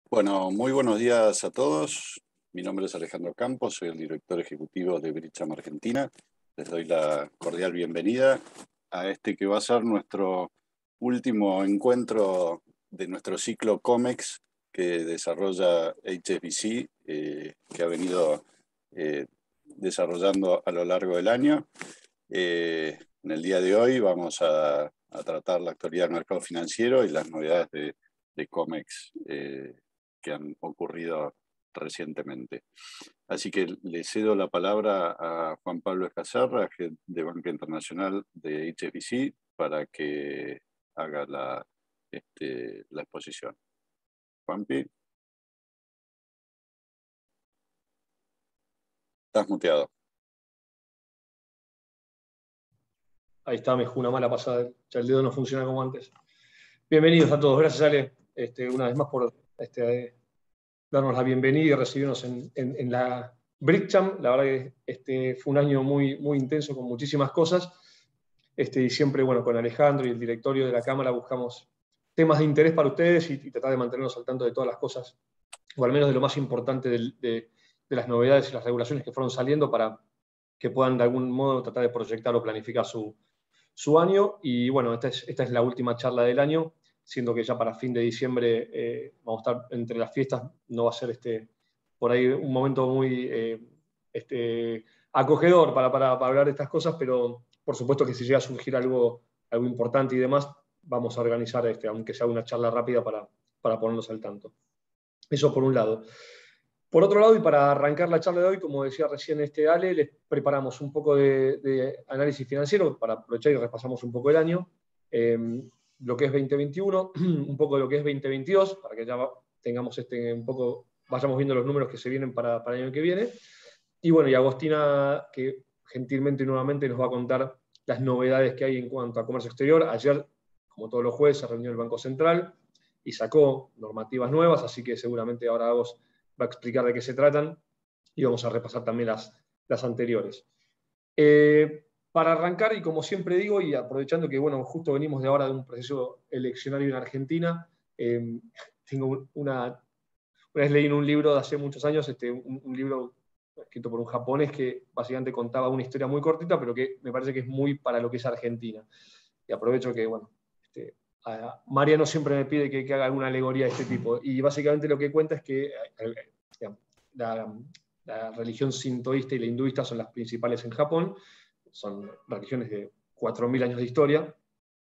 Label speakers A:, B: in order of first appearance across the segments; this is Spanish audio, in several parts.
A: Bueno, muy buenos días a todos. Mi nombre es Alejandro Campos, soy el director ejecutivo de Brigham Argentina. Les doy la cordial bienvenida a este que va a ser nuestro último encuentro de nuestro ciclo COMEX que desarrolla HSBC, que ha venido desarrollando a lo largo del año. En el día de hoy vamos a tratar la actualidad del mercado financiero y las novedades de COMEX que han ocurrido recientemente. Así que le cedo la palabra a Juan Pablo Escazarra, jefe de Banca Internacional de HSBC, para que haga la exposición. Juanpi, estás muteado.
B: Ahí está, me jugó una mala pasada, ya el dedo no funciona como antes. Bienvenidos a todos, gracias Ale, una vez más por darnos la bienvenida y recibirnos en la Brigham. La verdad que fue un año muy, muy intenso con muchísimas cosas. Y siempre, bueno, con Alejandro y el directorio de la Cámara buscamos temas de interés para ustedes y tratar de mantenernos al tanto de todas las cosas, o al menos de lo más importante de las novedades y las regulaciones que fueron saliendo para que puedan de algún modo tratar de proyectar o planificar su año. Y bueno, esta es la última charla del año, siendo que ya para fin de diciembre vamos a estar entre las fiestas. No va a ser por ahí un momento muy acogedor para hablar de estas cosas, pero por supuesto que si llega a surgir algo importante y demás, vamos a organizar, aunque sea una charla rápida para ponernos al tanto. Eso por un lado. Por otro lado, y para arrancar la charla de hoy, como decía recién Ale, les preparamos un poco de análisis financiero para aprovechar y repasamos un poco el año, lo que es 2021, un poco de lo que es 2022, para que ya tengamos un poco, vayamos viendo los números que se vienen para el año que viene. Y bueno, y Agostina, que gentilmente nuevamente nos va a contar las novedades que hay en cuanto a comercio exterior. Ayer, como todos los jueves, se reunió el Banco Central y sacó normativas nuevas, así que seguramente ahora Agos va a explicar de qué se tratan y vamos a repasar también las anteriores. Para arrancar, y como siempre digo, y aprovechando que bueno, justo venimos de ahora de un proceso eleccionario en Argentina, tengo una vez leí en un libro de hace muchos años, un libro escrito por un japonés que básicamente contaba una historia muy cortita, pero que me parece que es muy para lo que es Argentina. Y aprovecho que, bueno, Mariano siempre me pide que haga alguna alegoría de este tipo. Y básicamente lo que cuenta es que la religión sintoísta y la hinduista son las principales en Japón. Son religiones de 4.000 años de historia.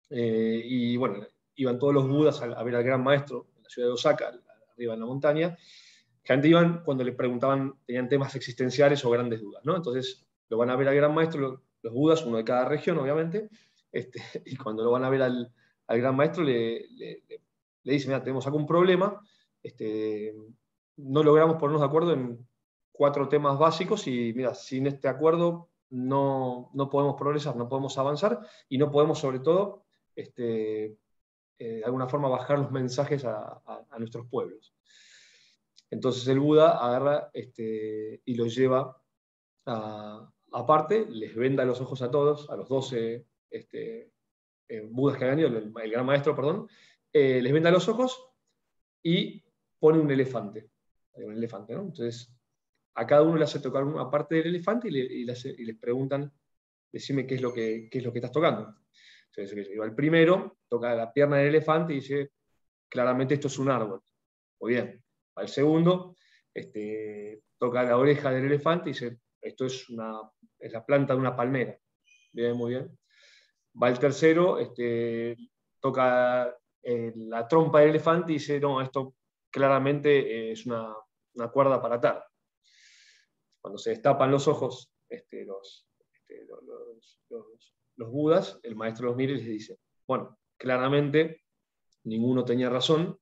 B: Y bueno, iban todos los budas a ver al gran maestro en la ciudad de Osaka, arriba en la montaña. Gente iban cuando le preguntaban, tenían temas existenciales o grandes dudas, ¿no? Entonces lo van a ver al gran maestro, los budas, uno de cada región, obviamente, y cuando lo van a ver al gran maestro le dice, mira, tenemos acá un problema, no logramos ponernos de acuerdo en 4 temas básicos y mira, sin este acuerdo no podemos progresar, no podemos avanzar y no podemos sobre todo de alguna forma bajar los mensajes a nuestros pueblos. Entonces el Buda agarra y los lleva aparte, les venda los ojos a todos, a los 12 Budas que han ido, el gran maestro, perdón, les venda los ojos y pone un elefante, ¿no? Entonces a cada uno le hace tocar una parte del elefante y les preguntan, decime qué es lo que estás tocando. Entonces el primero toca la pierna del elefante y dice, claramente esto es un árbol. Muy bien. Al segundo, toca la oreja del elefante y dice, esto es la planta de una palmera. Bien, muy bien. Va el tercero, toca la trompa del elefante y dice, no, esto claramente es una cuerda para atar. Cuando se destapan los ojos, los budas, el maestro los mira y les dice, bueno, claramente ninguno tenía razón,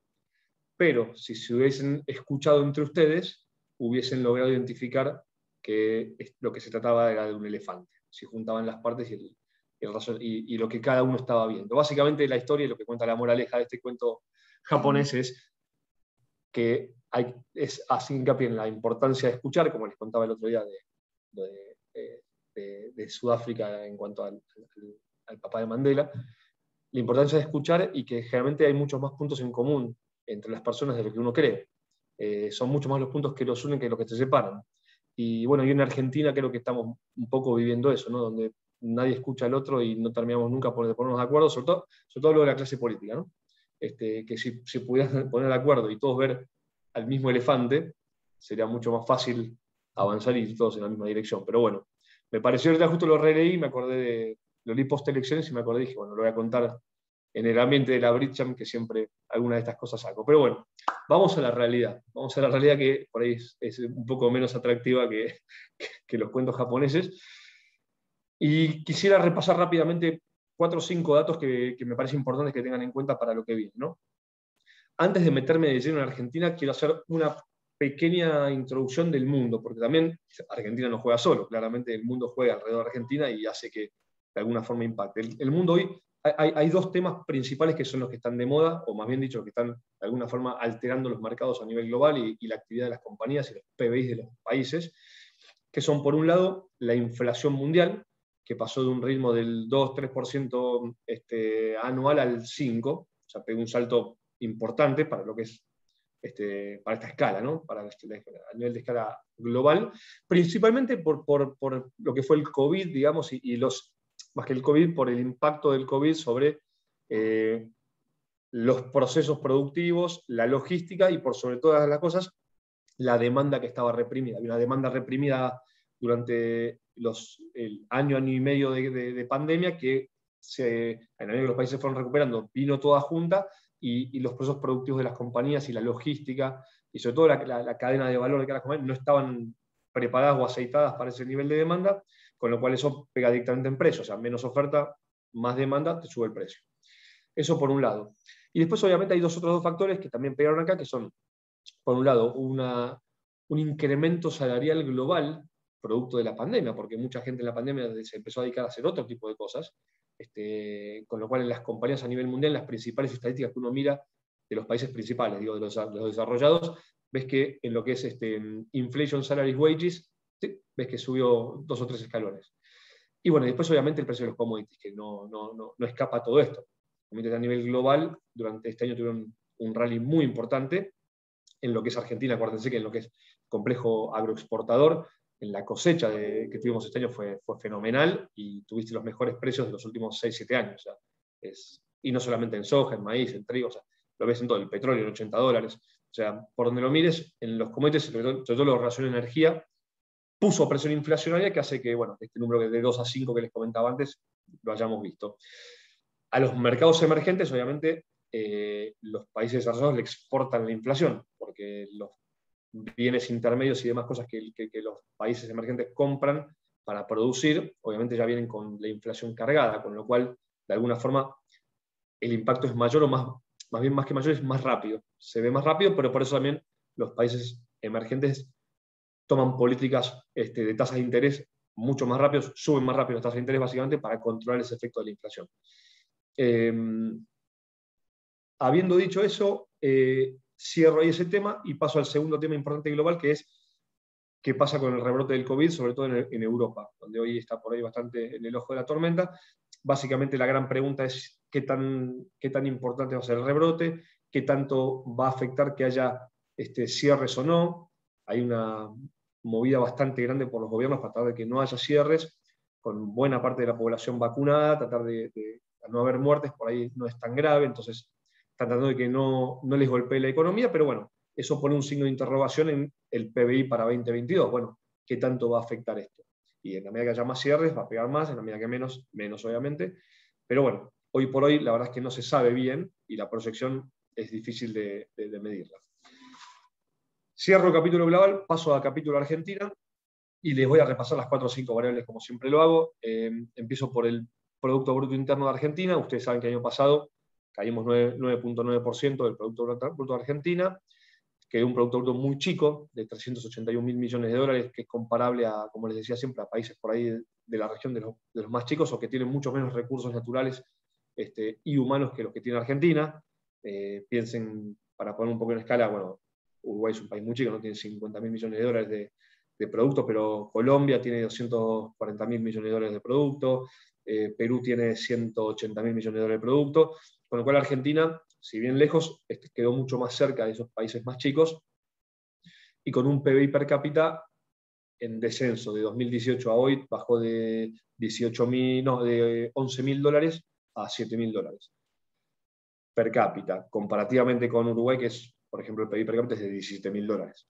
B: pero si se hubiesen escuchado entre ustedes, hubiesen logrado identificar que lo que se trataba era de un elefante, si juntaban las partes y lo que cada uno estaba viendo. Básicamente la historia y lo que cuenta la moraleja de este cuento japonés es que hace hincapié en la importancia de escuchar, como les contaba el otro día de Sudáfrica en cuanto al papá de Mandela, la importancia de escuchar y que generalmente hay muchos más puntos en común entre las personas de lo que uno cree. son mucho más los puntos que los unen que los que te separan. Y bueno, y en Argentina creo que estamos un poco viviendo eso, ¿no? Donde nadie escucha al otro y no terminamos nunca por ponernos de acuerdo, sobre todo lo de la clase política, ¿no? Que si pudieran poner de acuerdo y todos ver al mismo elefante, sería mucho más fácil avanzar y ir todos en la misma dirección. Pero bueno, me pareció, ya justo lo releí, me acordé lo leí post elecciones y me acordé, dije, bueno, lo voy a contar en el ambiente de la Bridgam, que siempre alguna de estas cosas saco. Pero bueno, vamos a la realidad que por ahí es un poco menos atractiva que los cuentos japoneses. Y quisiera repasar rápidamente 4 o 5 datos que me parece importantes que tengan en cuenta para lo que viene, ¿no? Antes de meterme de lleno en Argentina, quiero hacer una pequeña introducción del mundo, porque también Argentina no juega solo, claramente el mundo juega alrededor de Argentina y hace que de alguna forma impacte. El mundo hoy, hay 2 temas principales que son los que están de moda, o más bien dicho, que están de alguna forma alterando los mercados a nivel global y la actividad de las compañías y los PBI de los países, que son, por un lado, la inflación mundial, que pasó de un ritmo del 2-3% anual al 5%, o sea, pegó un salto importante para lo que es para esta escala, ¿no? A nivel de escala global, principalmente por lo que fue el COVID, digamos, más que el COVID, por el impacto del COVID sobre los procesos productivos, la logística y por sobre todas las cosas, la demanda que estaba reprimida. Había una demanda reprimida durante el año y medio de pandemia que en la medida que los países fueron recuperando, vino toda junta y los procesos productivos de las compañías y la logística y sobre todo la cadena de valor de cada compañía no estaban preparadas o aceitadas para ese nivel de demanda, con lo cual eso pega directamente en precio, o sea, menos oferta, más demanda, te sube el precio. Eso por un lado. Y después obviamente hay otros 2 factores que también pegaron acá, que son, por un lado, un incremento salarial global producto de la pandemia, porque mucha gente en la pandemia se empezó a dedicar a hacer otro tipo de cosas, con lo cual en las compañías a nivel mundial, las principales estadísticas que uno mira de los países principales, digo, de los desarrollados, ves que en lo que es Inflation Salaries Wages, ¿sí? Ves que subió 2 o 3 escalones. Y bueno, después obviamente el precio de los commodities, que no escapa a todo esto. A nivel global, durante este año tuvieron un rally muy importante, en lo que es Argentina, acuérdense que en lo que es complejo agroexportador, en la cosecha que tuvimos este año fue fenomenal y tuviste los mejores precios de los últimos 6-7 años. O sea, y no solamente en soja, en maíz, en trigo, o sea, lo ves en todo, el petróleo en $80. O sea, por donde lo mires, en los commodities, sobre todo lo relacionado a energía, puso presión inflacionaria que hace que, bueno, este número de 2 a 5 que les comentaba antes, lo hayamos visto. A los mercados emergentes, obviamente, los países desarrollados le exportan la inflación, porque los bienes intermedios y demás cosas que los países emergentes compran para producir, obviamente ya vienen con la inflación cargada, con lo cual, de alguna forma, el impacto es mayor o más bien más que mayor, es más rápido. Se ve más rápido, pero por eso también los países emergentes toman políticas de tasas de interés mucho más rápidos, suben más rápido las tasas de interés básicamente para controlar ese efecto de la inflación. Habiendo dicho eso, cierro ahí ese tema y paso al segundo tema importante global, que es qué pasa con el rebrote del COVID, sobre todo en Europa, donde hoy está por ahí bastante en el ojo de la tormenta. Básicamente la gran pregunta es qué tan importante va a ser el rebrote, qué tanto va a afectar que haya cierres o no. Hay una movida bastante grande por los gobiernos para tratar de que no haya cierres, con buena parte de la población vacunada, tratar de no haber muertes, por ahí no es tan grave, entonces tratando de que no les golpee la economía, pero bueno, eso pone un signo de interrogación en el PBI para 2022. Bueno, ¿qué tanto va a afectar esto? Y en la medida que haya más cierres, va a pegar más, en la medida que menos obviamente. Pero bueno, hoy por hoy la verdad es que no se sabe bien y la proyección es difícil de medirla. Cierro el capítulo global, paso a capítulo Argentina y les voy a repasar las 4 o 5 variables como siempre lo hago. Empiezo por el Producto Bruto Interno de Argentina. Ustedes saben que el año pasado caímos 9.9% del Producto Bruto de Argentina, que es un Producto Bruto muy chico, de 381.000 millones de dólares, que es comparable a, como les decía siempre, a países por ahí de la región de los más chicos o que tienen mucho menos recursos naturales y humanos que los que tiene Argentina. Piensen, para poner un poco en escala, bueno, Uruguay es un país muy chico, no tiene 50.000 millones de dólares de producto, pero Colombia tiene 240.000 millones de dólares de producto, Perú tiene 180.000 millones de dólares de producto, con lo cual Argentina, si bien lejos, quedó mucho más cerca de esos países más chicos, y con un PBI per cápita en descenso. De 2018 a hoy bajó de de $11.000 a $7.000 per cápita, comparativamente con Uruguay, que es, por ejemplo, el PBI per cápita es de $17.000.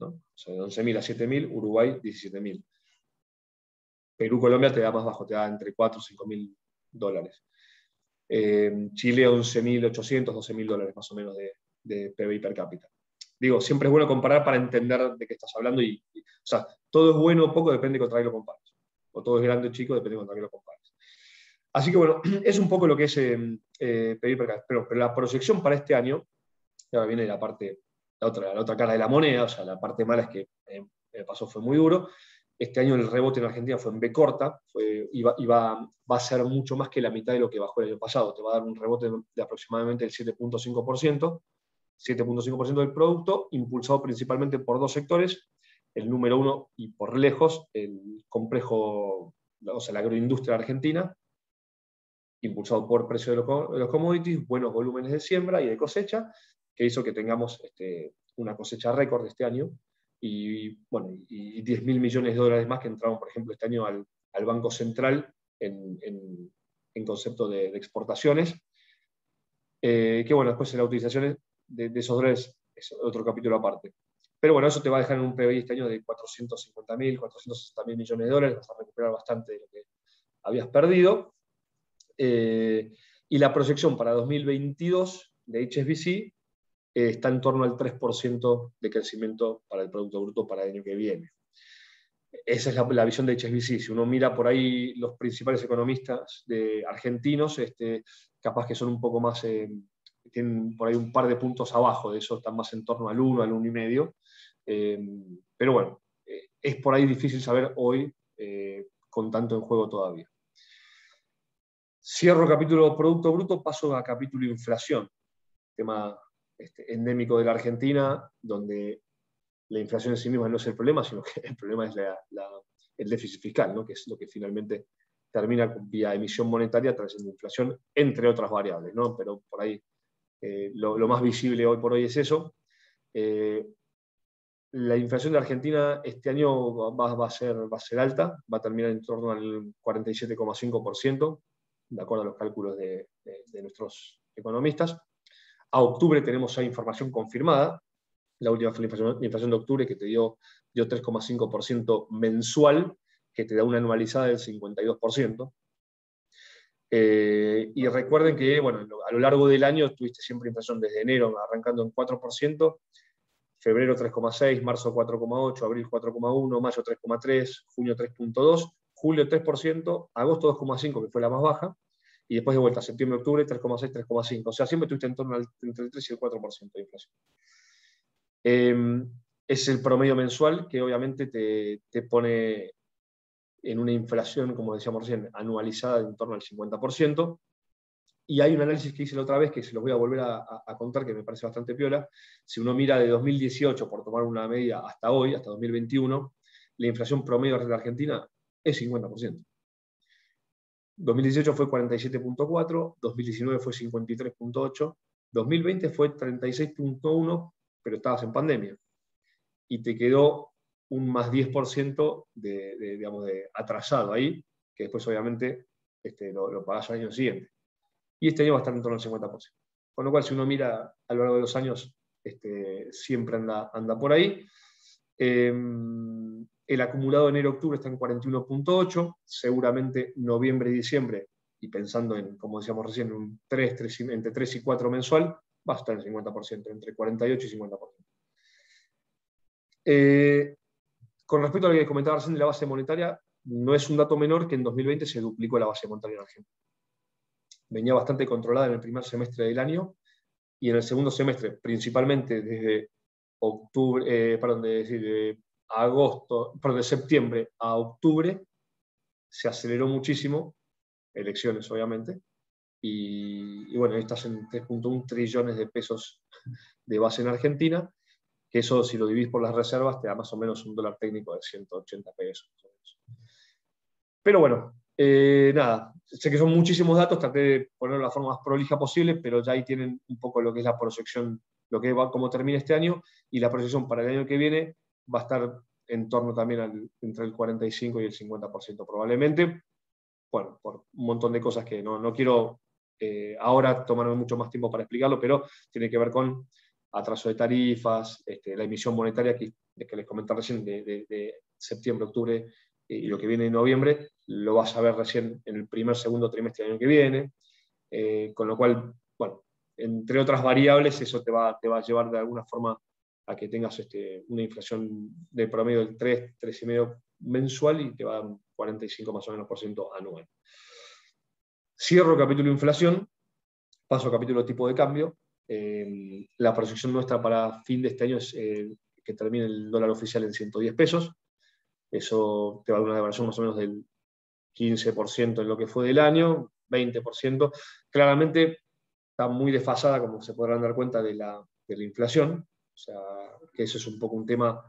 B: ¿No? O sea, de 11.000 a 7.000, Uruguay 17.000. Perú, Colombia te da más bajo, te da entre 4 y $5.000. Chile 11.800, $12.000 más o menos de PBI per cápita. Digo, siempre es bueno comparar para entender de qué estás hablando o sea, todo es bueno o poco, depende de contra qué lo compares. O todo es grande o chico, depende de contra qué lo compares. Así que bueno, es un poco lo que es PBI per cápita. Pero la proyección para este año, ahora viene la otra cara de la moneda, o sea, la parte mala es que el paso fue muy duro. Este año el rebote en Argentina fue en B corta, va a ser mucho más que la mitad de lo que bajó el año pasado. Te va a dar un rebote de aproximadamente el 7.5% del producto, impulsado principalmente por dos sectores. El número uno, y por lejos, el complejo, o sea, la agroindustria argentina, impulsado por precio de los commodities, buenos volúmenes de siembra y de cosecha, que hizo que tengamos una cosecha récord este año, y 10.000 millones de dólares más que entraron, por ejemplo, este año al Banco Central en concepto de exportaciones, que bueno, después en la utilización de esos dólares es otro capítulo aparte. Pero bueno, eso te va a dejar en un PBI este año de 450.000, 460.000 millones de dólares, vas a recuperar bastante de lo que habías perdido. Y la proyección para 2022 de HSBC está en torno al 3% de crecimiento para el Producto Bruto para el año que viene. Esa es la visión de HSBC. Si uno mira por ahí los principales economistas argentinos, capaz que son un poco más, tienen por ahí un par de puntos abajo de eso, están más en torno al 1, al 1,5. Pero bueno, es por ahí difícil saber hoy con tanto en juego todavía. Cierro capítulo Producto Bruto, paso a capítulo Inflación, tema endémico de la Argentina, donde la inflación en sí misma no es el problema, sino que el problema es el déficit fiscal, ¿no? Que es lo que finalmente termina vía emisión monetaria trayendo inflación, entre otras variables, ¿no? Pero por ahí lo más visible hoy por hoy es eso. La inflación de Argentina este año va a ser alta, va a terminar en torno al 47,5%, de acuerdo a los cálculos de nuestros economistas. A octubre tenemos ya información confirmada. La última fue la inflación de octubre, que te dio 3,5% mensual, que te da una anualizada del 52%. Y recuerden que bueno, a lo largo del año tuviste siempre inflación desde enero, arrancando en 4%, febrero 3,6%, marzo 4,8%, abril 4,1%, mayo 3,3%, junio 3,2%, julio 3%, agosto 2,5%, que fue la más baja, y después de vuelta, septiembre, octubre, 3,6, 3,5. O sea, siempre estuviste en torno entre el 3 y el 4% de inflación. Es el promedio mensual que obviamente te pone en una inflación, como decíamos recién, anualizada en torno al 50%. Y hay un análisis que hice la otra vez, que se los voy a volver a contar, que me parece bastante piola. Si uno mira de 2018, por tomar una medida, hasta hoy, hasta 2021, la inflación promedio de la Argentina es 50%. 2018 fue 47,4, 2019 fue 53,8, 2020 fue 36,1, pero estabas en pandemia. Y te quedó un más 10% digamos, de atrasado ahí, que después obviamente lo pagás al año siguiente. Y este año va a estar en torno al 50%. Con lo cual, si uno mira a lo largo de los años, siempre anda por ahí. El acumulado de enero-octubre está en 41,8, seguramente noviembre y diciembre, y pensando en, como decíamos recién, entre 3 y 4 mensual, va a estar en 50%, entre 48 y 50%. Con respecto a lo que comentaba recién de la base monetaria, no es un dato menor que en 2020 se duplicó la base monetaria en Argentina. Venía bastante controlada en el primer semestre del año, y en el segundo semestre, principalmente desde de septiembre a octubre, se aceleró muchísimo, elecciones obviamente, y bueno, estás en 3,1 trillones de pesos de base en Argentina, que eso si lo dividís por las reservas te da más o menos un dólar técnico de 180 pesos. Pero bueno, nada, sé que son muchísimos datos, traté de ponerlo de la forma más prolija posible, pero ya ahí tienen un poco lo que es la proyección cómo termina este año, y la proyección para el año que viene va a estar en torno también entre el 45 y el 50% probablemente, bueno, por un montón de cosas que no quiero ahora tomarme mucho más tiempo para explicarlo, pero tiene que ver con atraso de tarifas, la emisión monetaria que les comenté recién de septiembre, octubre y lo que viene en noviembre, lo vas a ver recién en el segundo trimestre del año que viene, con lo cual, bueno, entre otras variables, eso te va a llevar de alguna forma a que tengas una inflación de promedio del 3, 3,5 mensual y te va a dar un 45 más o menos % anual. Cierro capítulo inflación, paso a capítulo tipo de cambio. La proyección nuestra para fin de este año es que termine el dólar oficial en 110 pesos. Eso te va a dar una devaluación más o menos del 15% en lo que fue del año, 20%. Claramente está muy desfasada, como se podrán dar cuenta, de la inflación. O sea, que eso es un poco un tema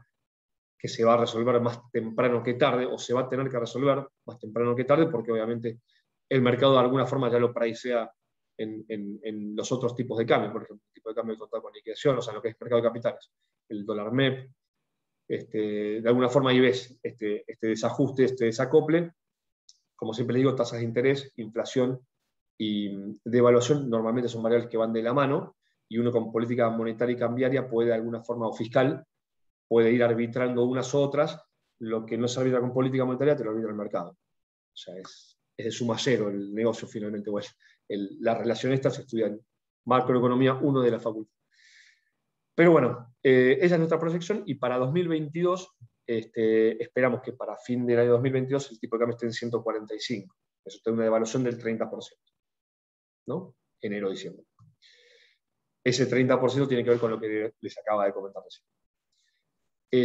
B: que se va a resolver más temprano que tarde, o se va a tener que resolver más temprano que tarde, porque obviamente el mercado de alguna forma ya lo pricea en los otros tipos de cambio, por ejemplo, el tipo de cambio total con liquidación, o sea, lo que es mercado de capitales, el dólar MEP, de alguna forma ahí ves este desajuste, este desacople. Como siempre les digo, tasas de interés, inflación y devaluación normalmente son variables que van de la mano, y uno con política monetaria y cambiaria puede de alguna forma, o fiscal, puede ir arbitrando unas u otras. Lo que no se arbitra con política monetaria te lo arbitra el mercado. O sea, es de suma cero el negocio finalmente. Bueno, la relación esta se estudia en macroeconomía 1 de la facultad. Pero bueno, esa es nuestra proyección, y para 2022 esperamos que para fin del año 2022 el tipo de cambio esté en 145. Eso está una devaluación del 30%, ¿no? Enero-diciembre. Ese 30% tiene que ver con lo que les acaba de comentar recién.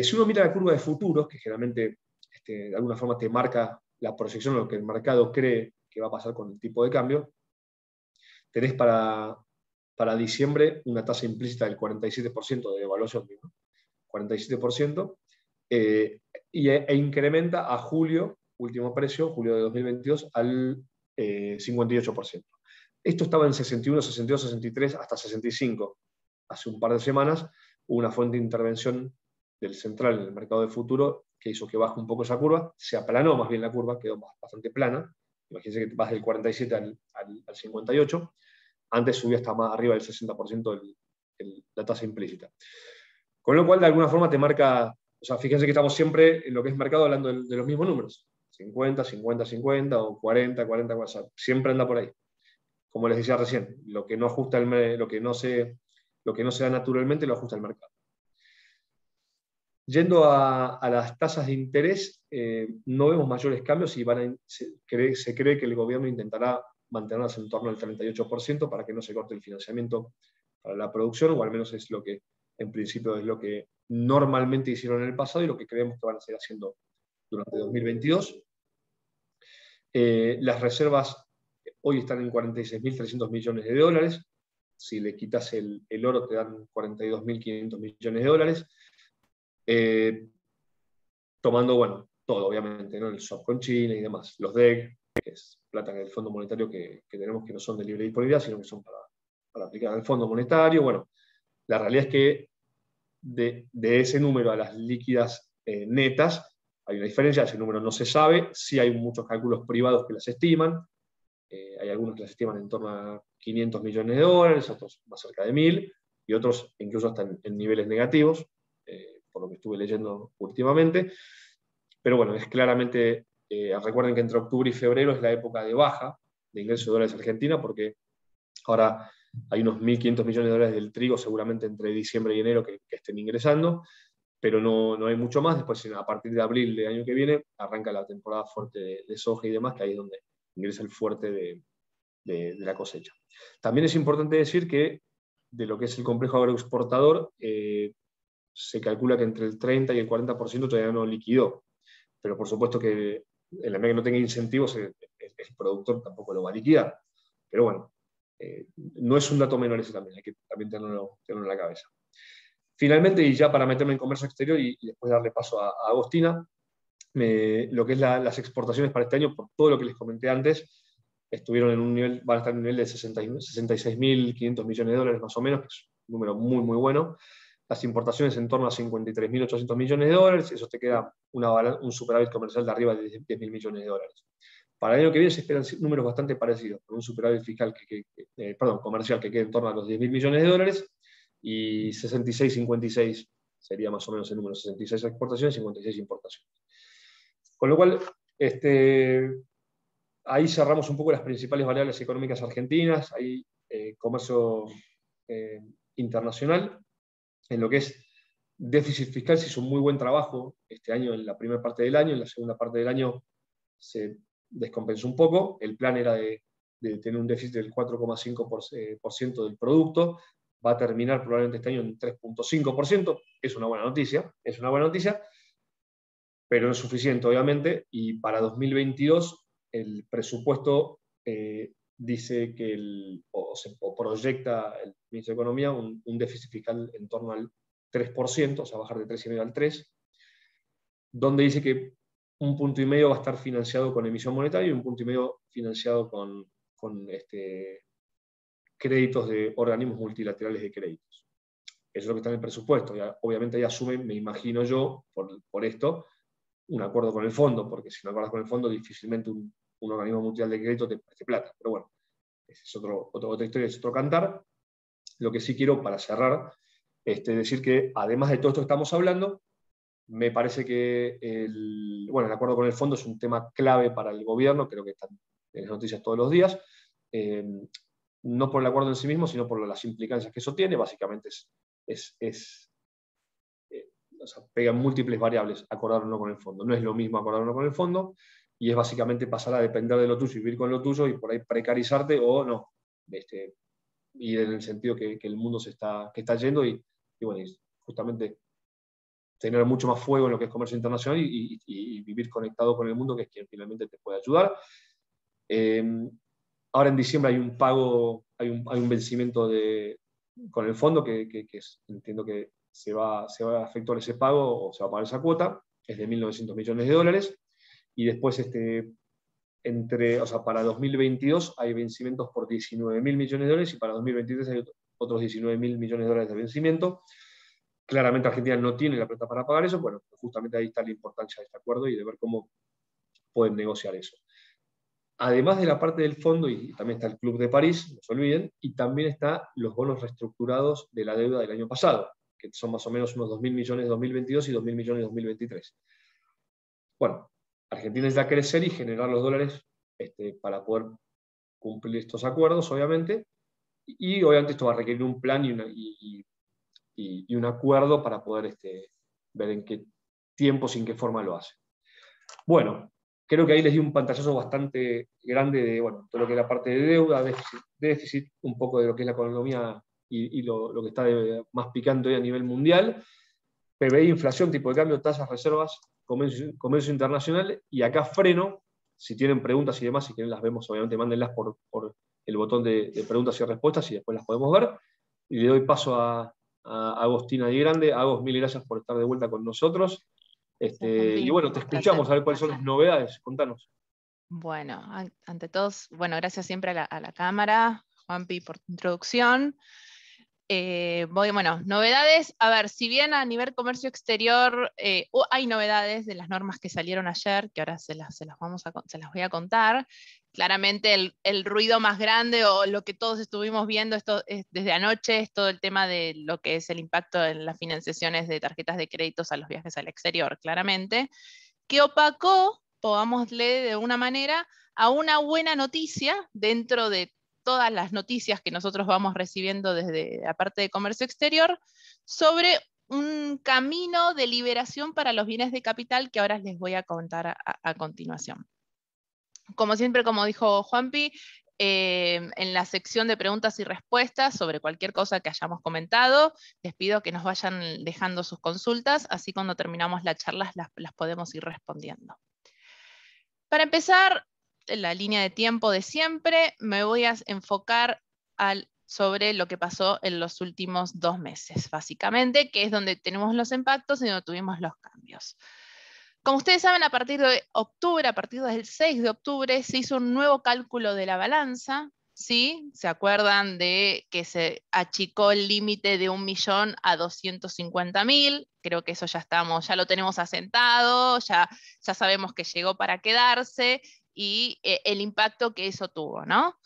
B: Si uno mira la curva de futuros, que generalmente de alguna forma te marca la proyección de lo que el mercado cree que va a pasar con el tipo de cambio, tenés para diciembre una tasa implícita del 47% de devaluación, ¿no? 47%, e incrementa a julio, último precio, julio de 2022, al 58%. Esto estaba en 61, 62, 63, hasta 65. Hace un par de semanas hubo una fuente de intervención del central en el mercado de futuro que hizo que baje un poco esa curva, se aplanó más bien la curva, quedó bastante plana. Imagínense que vas del 47 al 58, antes subía hasta más arriba del 60% la tasa implícita. Con lo cual, de alguna forma, te marca, o sea, fíjense que estamos siempre en lo que es mercado hablando de los mismos números, 50, 50, 50 o 40, 40, 40, siempre anda por ahí. Como les decía recién, lo que no ajusta lo que no se da naturalmente lo ajusta el mercado. Yendo a las tasas de interés, no vemos mayores cambios y se cree que el gobierno intentará mantenerlas en torno al 38% para que no se corte el financiamiento para la producción, o al menos es lo que, en principio, es lo que normalmente hicieron en el pasado y lo que creemos que van a seguir haciendo durante 2022. Las reservas hoy están en 46.300 millones de dólares. Si le quitas el oro, te dan 42.500 millones de dólares. Tomando, bueno, todo, obviamente, ¿no? El swap con China y demás. Los DEG, que es plata del Fondo Monetario que tenemos, que no son de libre disponibilidad, sino que son para aplicar al Fondo Monetario. Bueno, la realidad es que de ese número a las líquidas netas hay una diferencia, ese número no se sabe. Sí hay muchos cálculos privados que las estiman. Hay algunos que las estiman en torno a 500 millones de dólares, otros más cerca de 1.000, y otros incluso hasta en niveles negativos, por lo que estuve leyendo últimamente. Pero bueno, es claramente, recuerden que entre octubre y febrero es la época de baja de ingresos de dólares a Argentina, porque ahora hay unos 1.500 millones de dólares del trigo seguramente entre diciembre y enero que estén ingresando, pero no hay mucho más. Después, a partir de abril del año que viene, arranca la temporada fuerte de soja y demás, que ahí es donde ingresa el fuerte de la cosecha. También es importante decir que de lo que es el complejo agroexportador, se calcula que entre el 30 y el 40% todavía no liquidó. Pero por supuesto que en la medida que no tenga incentivos, el productor tampoco lo va a liquidar. Pero bueno, no es un dato menor ese también, hay que también tenerlo en la cabeza. Finalmente, y ya para meterme en comercio exterior y después darle paso a Agostina, lo que es las exportaciones para este año, por todo lo que les comenté antes, estuvieron en un nivel, van a estar en un nivel de 66.500 millones de dólares más o menos, que es número muy, muy bueno. Las importaciones en torno a 53.800 millones de dólares, eso te queda un superávit comercial de arriba de 10.000 millones de dólares. Para el año que viene se esperan números bastante parecidos, con un superávit fiscal comercial que quede en torno a los 10.000 millones de dólares, y 66-56 sería más o menos el número, 66 exportaciones, 56 importaciones. Con lo cual, ahí cerramos un poco las principales variables económicas argentinas, hay comercio internacional. En lo que es déficit fiscal se hizo un muy buen trabajo este año en la primera parte del año, en la segunda parte del año se descompensó un poco, el plan era de tener un déficit del 4,5% del producto, va a terminar probablemente este año en 3,5%, es una buena noticia, pero no es suficiente obviamente, y para 2022 el presupuesto dice que o proyecta el Ministerio de Economía un déficit fiscal en torno al 3%, o sea, bajar de 3,5 al 3%, donde dice que 1,5 puntos va a estar financiado con emisión monetaria y 1,5 puntos financiado con créditos de organismos multilaterales de créditos. Eso es lo que está en el presupuesto. Ya, obviamente ahí asume, me imagino yo, por esto, un acuerdo con el fondo, porque si no acuerdas con el fondo, difícilmente un organismo mundial de crédito te preste plata. Pero bueno, es otra historia, es otro cantar. Lo que sí quiero, para cerrar, decir que además de todo esto que estamos hablando, me parece que el acuerdo con el fondo es un tema clave para el gobierno, creo que están en las noticias todos los días, no por el acuerdo en sí mismo, sino por las implicancias que eso tiene. Básicamente o sea, pegan múltiples variables acordar o no con el fondo. No es lo mismo acordar o no con el fondo, y es básicamente pasar a depender de lo tuyo y vivir con lo tuyo y por ahí precarizarte o no. Y en el sentido que el mundo que está yendo y bueno, justamente tener mucho más fuego en lo que es comercio internacional y vivir conectado con el mundo, que es quien finalmente te puede ayudar. Ahora en diciembre hay un pago, hay un vencimiento con el fondo que entiendo que se va a efectuar ese pago o se va a pagar esa cuota, es de 1.900 millones de dólares, y después para 2022 hay vencimientos por 19.000 millones de dólares y para 2023 hay otros 19.000 millones de dólares de vencimiento. Claramente Argentina no tiene la plata para pagar eso, bueno, justamente ahí está la importancia de este acuerdo y de ver cómo pueden negociar eso. Además de la parte del fondo, y también está el Club de París, no se olviden, y también están los bonos reestructurados de la deuda del año pasado, que son más o menos unos 2.000 millones de 2022 y 2.000 millones de 2023. Bueno, Argentina necesita crecer y generar los dólares para poder cumplir estos acuerdos, obviamente, y obviamente esto va a requerir un plan y un acuerdo para poder ver en qué tiempos y en qué forma lo hace. Bueno, creo que ahí les di un pantallazo bastante grande de todo lo que es la parte de deuda, déficit, un poco de lo que es la economía y lo que está más picante hoy a nivel mundial. PBI, inflación, tipo de cambio, tasas, reservas, comercio internacional, y acá freno. Si tienen preguntas y demás, si quieren las vemos, obviamente mándenlas por el botón de preguntas y respuestas y después las podemos ver. Y le doy paso a Agostina Di Grande. Agos, mil gracias por estar de vuelta con nosotros. Y bueno, te escuchamos, a ver cuáles son las novedades, contanos.
C: Bueno, ante todos, gracias siempre a la cámara, Juanpi, por tu introducción. Novedades, a ver, si bien a nivel comercio exterior hay novedades de las normas que salieron ayer, que ahora se las voy a contar. Claramente el ruido más grande o lo que todos estuvimos viendo desde anoche es todo el tema de lo que es el impacto en las financiaciones de tarjetas de créditos a los viajes al exterior, claramente, que opacó, pongámosle de una manera, a una buena noticia dentro de todas las noticias que nosotros vamos recibiendo desde la parte de comercio exterior sobre un camino de liberación para los bienes de capital que ahora les voy a contar a continuación. Como siempre, como dijo Juanpi, en la sección de preguntas y respuestas sobre cualquier cosa que hayamos comentado, les pido que nos vayan dejando sus consultas, así cuando terminamos la charla las podemos ir respondiendo. Para empezar, la línea de tiempo de siempre, me voy a enfocar sobre lo que pasó en los últimos 2 meses, básicamente, que es donde tenemos los impactos y donde tuvimos los cambios. Como ustedes saben, a partir de octubre, a partir del 6 de octubre, se hizo un nuevo cálculo de la balanza, ¿sí? ¿Se acuerdan de que se achicó el límite de 1 millón a 250.000? Creo que eso ya lo tenemos asentado, ya sabemos que llegó para quedarse y el impacto que eso tuvo, ¿no?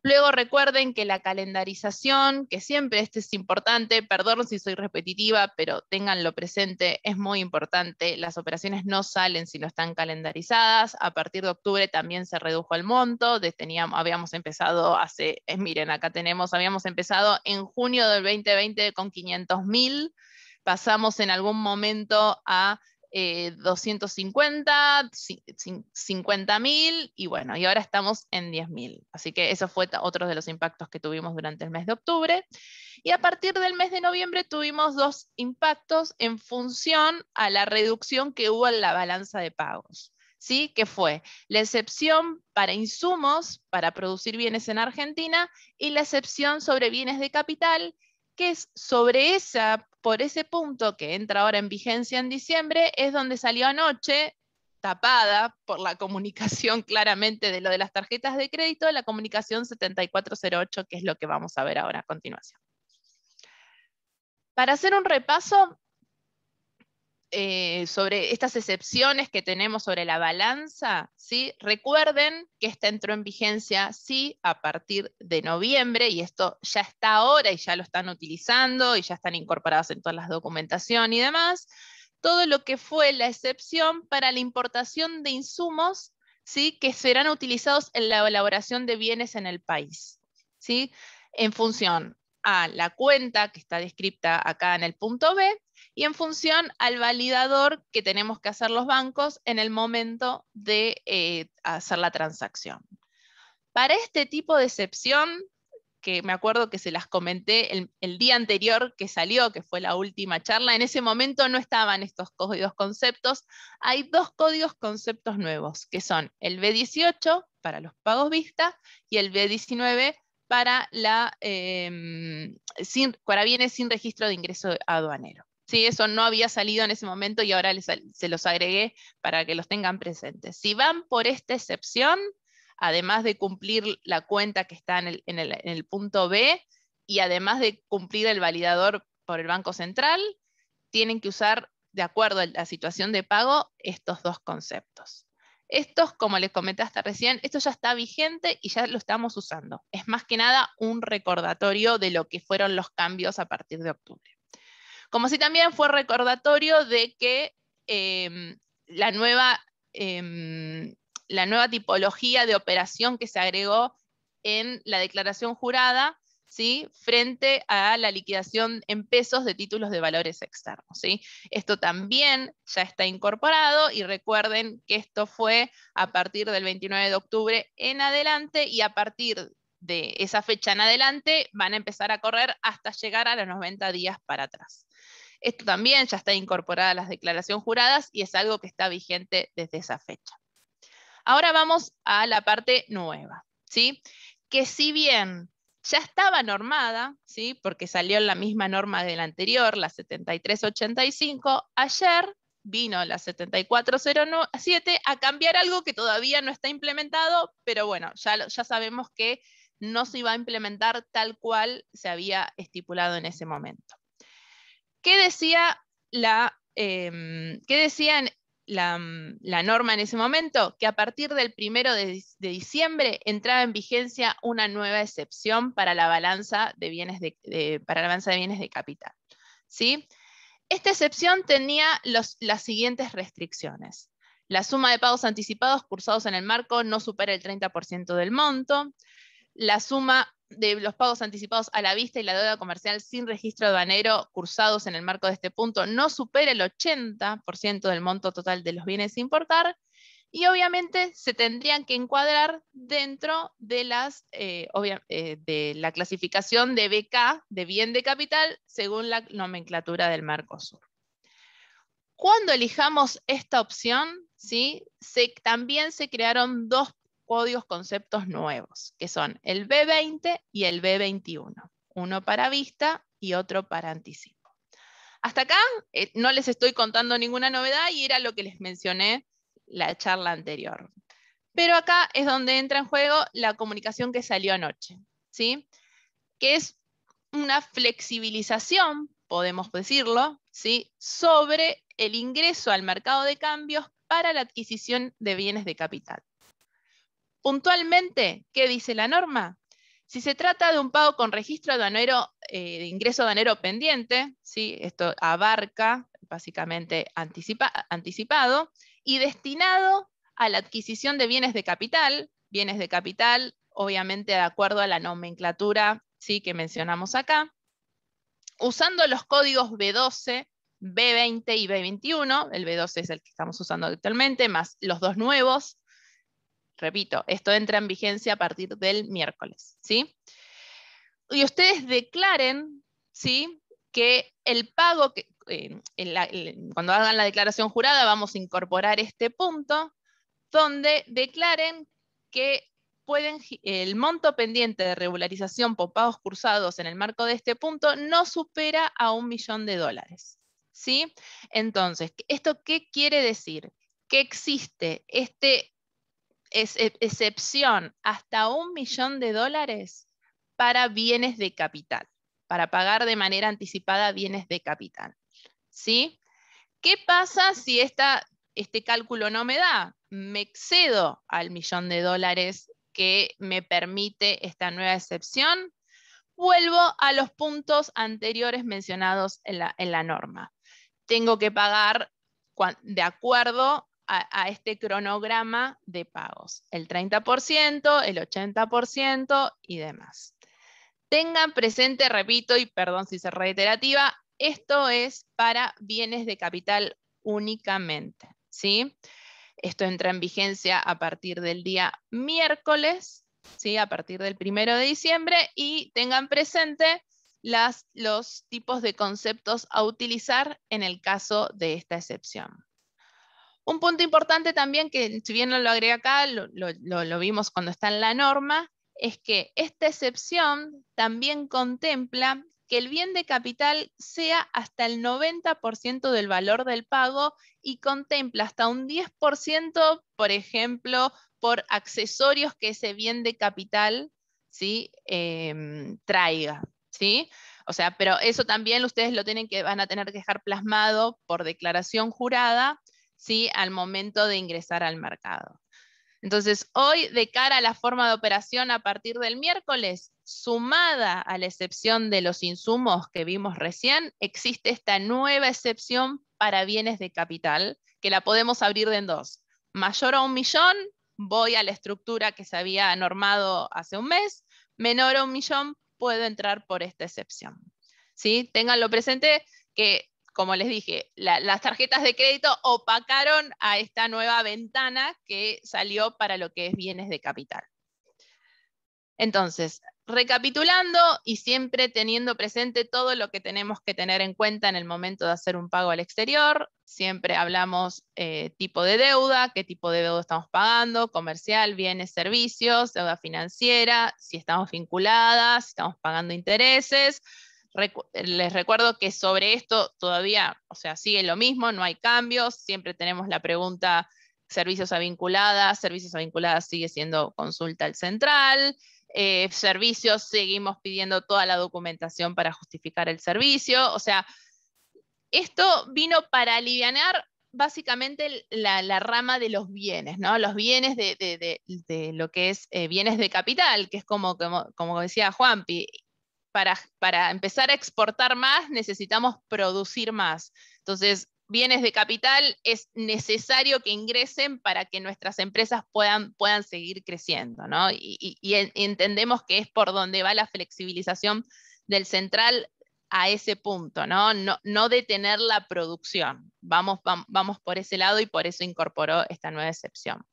C: Luego recuerden que la calendarización, que siempre es importante, perdón si soy repetitiva, pero ténganlo presente, es muy importante. Las operaciones no salen si no están calendarizadas. A partir de octubre también se redujo el monto. Habíamos empezado miren, acá habíamos empezado en junio del 2020 con 500.000. Pasamos en algún momento a 250, 50.000 y bueno, y ahora estamos en 10.000. Así que eso fue otro de los impactos que tuvimos durante el mes de octubre. Y a partir del mes de noviembre tuvimos 2 impactos en función a la reducción que hubo en la balanza de pagos. ¿Sí? Que fue la excepción para insumos para producir bienes en Argentina y la excepción sobre bienes de capital, que es por ese punto que entra ahora en vigencia en diciembre, es donde salió anoche, tapada por la comunicación claramente de lo de las tarjetas de crédito, la comunicación 7408, que es lo que vamos a ver ahora a continuación. Para hacer un repaso sobre estas excepciones que tenemos sobre la balanza, ¿sí? Recuerden que esta entró en vigencia sí a partir de noviembre, y esto ya está ahora y ya lo están utilizando y ya están incorporados en todas las documentación y demás. Todo lo que fue la excepción para la importación de insumos, ¿sí? Que serán utilizados en la elaboración de bienes en el país, ¿sí? En función a la cuenta que está descrita acá en el punto B, y en función al validador que tenemos que hacer los bancos en el momento de hacer la transacción. Para este tipo de excepción, que me acuerdo que se las comenté el día anterior que salió, que fue la última charla, en ese momento no estaban estos códigos conceptos. Hay 2 códigos conceptos nuevos, que son el B18 para los pagos vista y el B19 para bienes sin registro de ingreso aduanero. Sí, eso no había salido en ese momento y ahora se los agregué para que los tengan presentes. Si van por esta excepción, además de cumplir la cuenta que está en el punto B, y además de cumplir el validador por el Banco Central, tienen que usar, de acuerdo a la situación de pago, estos 2 conceptos. Estos, como les comenté hasta recién, esto ya está vigente y ya lo estamos usando. Es más que nada un recordatorio de lo que fueron los cambios a partir de octubre. Como si también fue recordatorio de que la nueva tipología de operación que se agregó en la declaración jurada, ¿sí? Frente a la liquidación en pesos de títulos de valores externos, ¿sí? Esto también ya está incorporado, y recuerden que esto fue a partir del 29 de octubre en adelante, y a partir de esa fecha en adelante van a empezar a correr hasta llegar a los 90 días para atrás. Esto también ya está incorporado a las declaraciones juradas y es algo que está vigente desde esa fecha. Ahora vamos a la parte nueva, ¿sí? Que si bien ya estaba normada, ¿sí? Porque salió en la misma norma de la anterior, la 7385, ayer vino la 7407 a cambiar algo que todavía no está implementado, pero bueno, ya sabemos que no se iba a implementar tal cual se había estipulado en ese momento. ¿Qué decía la norma en ese momento? Que a partir del 1 de diciembre entraba en vigencia una nueva excepción para la balanza de bienes de capital, ¿sí? Esta excepción tenía las siguientes restricciones. La suma de pagos anticipados cursados en el marco no supera el 30% del monto. La suma de los pagos anticipados a la vista y la deuda comercial sin registro aduanero cursados en el marco de este punto no supera el 80% del monto total de los bienes a importar, y obviamente se tendrían que encuadrar dentro de la clasificación de BK, de bien de capital, según la nomenclatura del Mercosur. Cuando elijamos esta opción, ¿sí? También se crearon 2 códigos conceptos nuevos, que son el B20 y el B21, uno para vista y otro para anticipo. Hasta acá no les estoy contando ninguna novedad y era lo que les mencioné la charla anterior. Pero acá es donde entra en juego la comunicación que salió anoche, ¿sí? Que es una flexibilización, podemos decirlo, ¿sí? Sobre el ingreso al mercado de cambios para la adquisición de bienes de capital. Puntualmente, ¿qué dice la norma? Si se trata de un pago con registro aduanero, de ingreso aduanero pendiente, ¿sí? Esto abarca básicamente anticipado y destinado a la adquisición de bienes de capital obviamente de acuerdo a la nomenclatura, ¿sí? Que mencionamos acá, usando los códigos B12, B20 y B21, el B12 es el que estamos usando actualmente, más los dos nuevos. Repito, esto entra en vigencia a partir del miércoles, ¿sí? Y ustedes declaren, ¿sí? Que el pago, cuando hagan la declaración jurada vamos a incorporar este punto, donde declaren que el monto pendiente de regularización por pagos cursados en el marco de este punto no supera a $1 millón, ¿sí? Entonces, ¿esto qué quiere decir? Que existe excepción hasta $1 millón para bienes de capital, para pagar de manera anticipada bienes de capital, ¿sí? ¿Qué pasa si este cálculo no me da? Me excedo al $1 millón que me permite esta nueva excepción. Vuelvo a los puntos anteriores mencionados en la norma. Tengo que pagar de acuerdo a este cronograma de pagos, el 30%, el 80% y demás. Tengan presente, repito, y perdón si soy reiterativa, esto es para bienes de capital únicamente, ¿sí? Esto entra en vigencia a partir del día miércoles, ¿sí? A partir del 1 de diciembre, y tengan presente los tipos de conceptos a utilizar en el caso de esta excepción. Un punto importante también, que si bien no lo agregué acá, lo vimos cuando está en la norma, es que esta excepción también contempla que el bien de capital sea hasta el 90% del valor del pago y contempla hasta un 10%, por ejemplo, por accesorios que ese bien de capital, ¿sí? Traiga, ¿sí? O sea, pero eso también ustedes van a tener que dejar plasmado por declaración jurada, ¿sí? Al momento de ingresar al mercado. Entonces, hoy, de cara a la forma de operación a partir del miércoles, sumada a la excepción de los insumos que vimos recién, existe esta nueva excepción para bienes de capital, que la podemos abrir en dos. Mayor a $1 millón, voy a la estructura que se había normado hace un mes. Menor a $1 millón, puedo entrar por esta excepción, ¿sí? Ténganlo presente que, como les dije, las tarjetas de crédito opacaron a esta nueva ventana que salió para lo que es bienes de capital. Entonces, recapitulando y siempre teniendo presente todo lo que tenemos que tener en cuenta en el momento de hacer un pago al exterior, siempre hablamos tipo de deuda, qué tipo de deuda estamos pagando, comercial, bienes, servicios, deuda financiera, si estamos vinculadas, si estamos pagando intereses. Les recuerdo que sobre esto todavía, o sea, sigue lo mismo, no hay cambios, siempre tenemos la pregunta servicios a vinculadas sigue siendo consulta al central, servicios seguimos pidiendo toda la documentación para justificar el servicio, o sea, esto vino para alivianar básicamente la rama de los bienes, ¿no? Los bienes de lo que es bienes de capital, que es como decía Juanpi, para empezar a exportar más necesitamos producir más. Entonces, bienes de capital es necesario que ingresen para que nuestras empresas puedan seguir creciendo, ¿no? Y entendemos que es por donde va la flexibilización del central a ese punto, ¿no? No detener la producción. Vamos por ese lado y por eso incorporó esta nueva excepción.